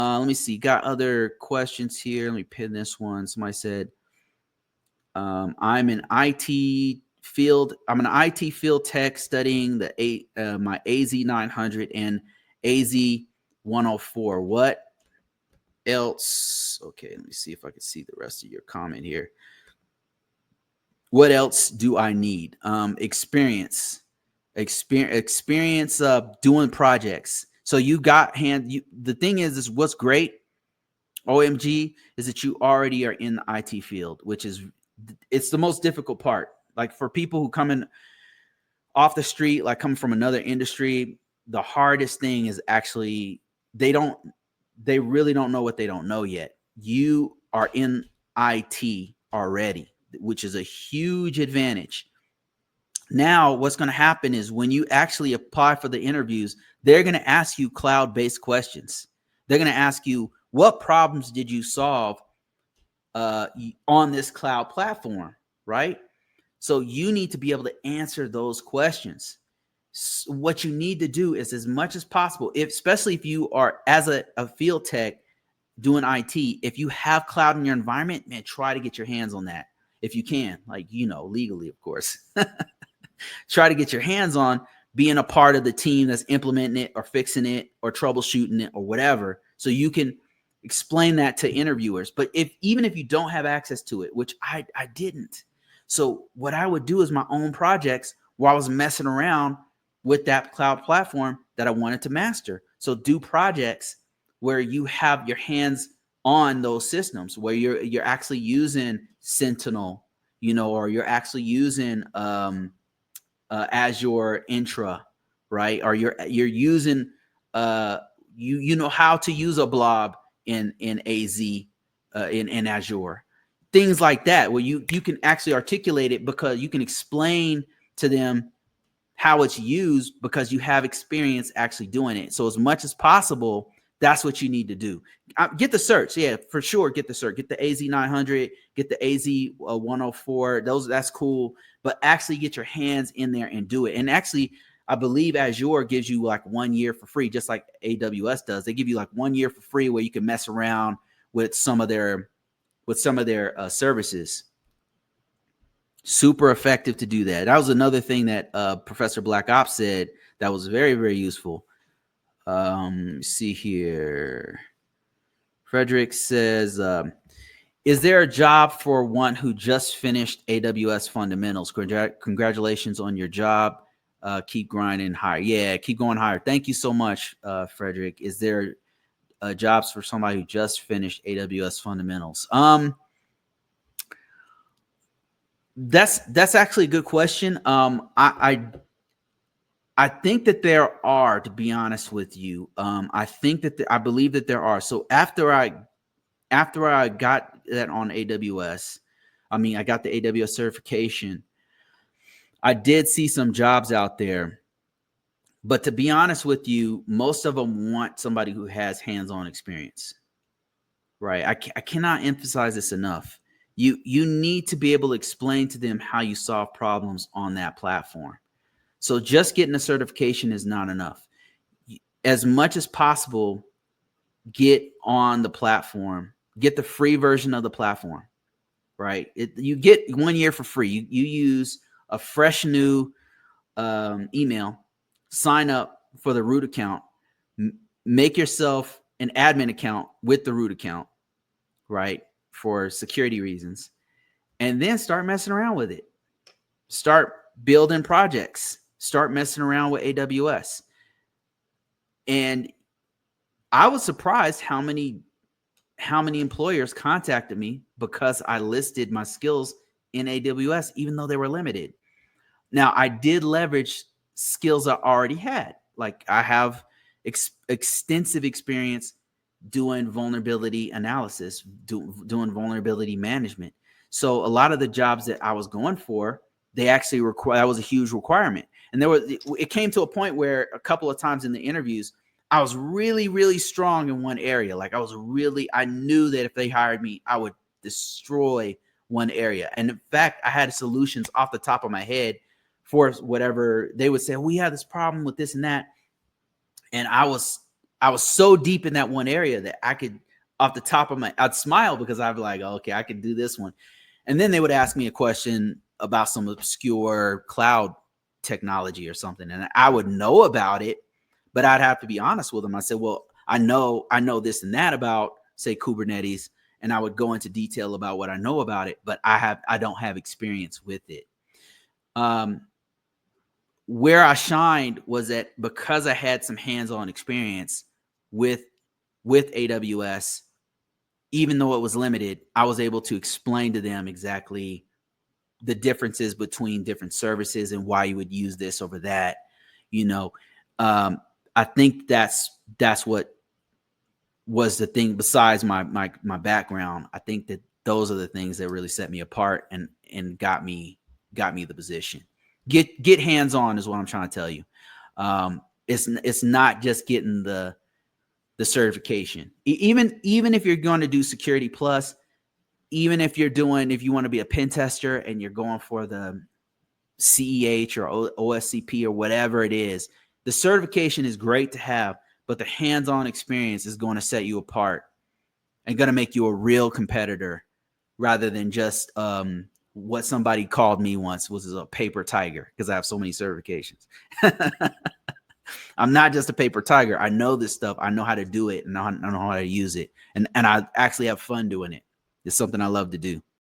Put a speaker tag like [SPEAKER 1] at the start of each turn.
[SPEAKER 1] Let me see. Got other questions here. Let me pin this one. Somebody said, I'm an IT field tech studying my AZ900 and AZ104. What else? Okay, let me see if I can see the rest of your comment here. What else do I need? Experience doing projects. So you got the thing is what's great, OMG, is that you already are in the IT field, which is, it's the most difficult part. Like for people who come in off the street, like coming from another industry, the hardest thing is actually they really don't know what they don't know yet. You are in IT already, which is a huge advantage. Now, what's going to happen is when you actually apply for the interviews, they're going to ask you cloud-based questions. They're going to ask you, what problems did you solve on this cloud platform, right? So you need to be able to answer those questions. So what you need to do is, as much as possible, especially if you are as a field tech doing IT, if you have cloud in your environment, man, try to get your hands on that if you can, like, legally, of course. Try to get your hands on being a part of the team that's implementing it or fixing it or troubleshooting it or whatever, so you can explain that to interviewers. But even if you don't have access to it, which I didn't. So what I would do is my own projects where I was messing around with that cloud platform that I wanted to master. So do projects where you have your hands on those systems, where you're actually using Sentinel, or you're actually using Azure Intra, right? Or you're using you know how to use a blob in AZ in Azure, things like that, where you can actually articulate it because you can explain to them how it's used because you have experience actually doing it. So as much as possible, that's what you need to do. Get the certs, yeah, for sure. Get the cert, get the AZ900, get the AZ104. That's cool, but actually get your hands in there and do it. And actually, I believe Azure gives you like 1 year for free, just like AWS does. They give you like 1 year for free where you can mess around with some of their services. Super effective to do that. That was another thing that Professor Black Ops said that was very, very useful. See here. Frederick says, is there a job for one who just finished AWS fundamentals? Congratulations on your job. Keep grinding higher. Yeah, keep going higher. Thank you so much, Frederick. Is there jobs for somebody who just finished AWS fundamentals? That's actually a good question. I think that there are, to be honest with you. I believe that there are. So after I got that on AWS, I got the AWS certification. I did see some jobs out there, but to be honest with you, most of them want somebody who has hands-on experience, right? I cannot emphasize this enough. You need to be able to explain to them how you solve problems on that platform. So just getting a certification is not enough. As much as possible, get on the platform, get the free version of the platform, right? You get 1 year for free. You use a fresh new email, sign up for the root account, make yourself an admin account with the root account, right? For security reasons, and then start messing around with it. Start building projects. Start messing around with AWS. And I was surprised how many employers contacted me because I listed my skills in AWS, even though they were limited. Now, I did leverage skills I already had. Like I have extensive experience doing vulnerability analysis, doing vulnerability management. So a lot of the jobs that I was going for, they actually that was a huge requirement. And it came to a point where a couple of times in the interviews, I was really, really strong in one area. Like I knew that if they hired me, I would destroy one area. And in fact, I had solutions off the top of my head for whatever they would say. We have this problem with this and that. And I was I was so deep in that one area that I could, off the top of my, I'd smile because I'd be like, oh, okay, I could do this one. And then they would ask me a question about some obscure cloud technology or something, and I would know about it, but I'd have to be honest with them. I said, well, I know this and that about, say, Kubernetes, and I would go into detail about what I know about it, but I don't have experience with it. Where I shined was that because I had some hands-on experience with AWS, even though it was limited, I was able to explain to them exactly the differences between different services and why you would use this over that. I think that's what was the thing. Besides my background, I think that those are the things that really set me apart and got me the position. Get hands on is what I'm trying to tell you. It's not just getting the certification. Even if you're going to do Security Plus, even if you want to be a pen tester and you're going for the CEH or OSCP or whatever it is, the certification is great to have, but the hands-on experience is going to set you apart and going to make you a real competitor rather than just what somebody called me once was a paper tiger, because I have so many certifications. I'm not just a paper tiger. I know this stuff. I know how to do it, and I know how to use it. And I actually have fun doing it. It's something I love to do.